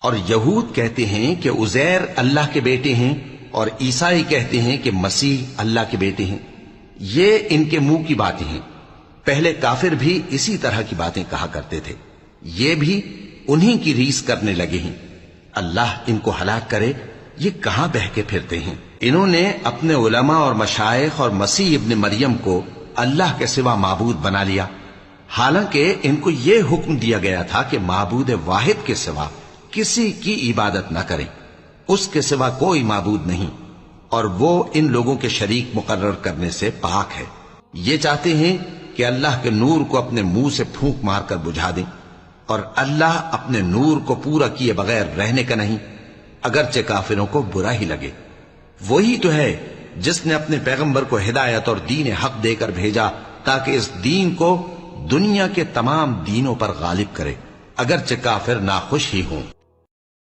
اور یہود کہتے ہیں کہ عزیر اللہ کے بیٹے ہیں، اور عیسائی کہتے ہیں کہ مسیح اللہ کے بیٹے ہیں۔ یہ ان کے منہ کی باتیں ہیں۔ پہلے کافر بھی اسی طرح کی باتیں کہا کرتے تھے، یہ بھی انہی کی ریس کرنے لگے ہیں۔ اللہ ان کو ہلاک کرے، یہ کہاں بہہ کے پھرتے ہیں۔ انہوں نے اپنے علماء اور مشائخ اور مسیح ابن مریم کو اللہ کے سوا معبود بنا لیا، حالانکہ ان کو یہ حکم دیا گیا تھا کہ معبود واحد کے سوا کسی کی عبادت نہ کریں، اس کے سوا کوئی معبود نہیں، اور وہ ان لوگوں کے شریک مقرر کرنے سے پاک ہے۔ یہ چاہتے ہیں کہ اللہ کے نور کو اپنے منہ سے پھونک مار کر بجھا دیں، اور اللہ اپنے نور کو پورا کیے بغیر رہنے کا نہیں، اگرچہ کافروں کو برا ہی لگے۔ وہی تو ہے جس نے اپنے پیغمبر کو ہدایت اور دین حق دے کر بھیجا تاکہ اس دین کو دنیا کے تمام دینوں پر غالب کرے، اگرچہ کافر ناخوش ہی ہوں۔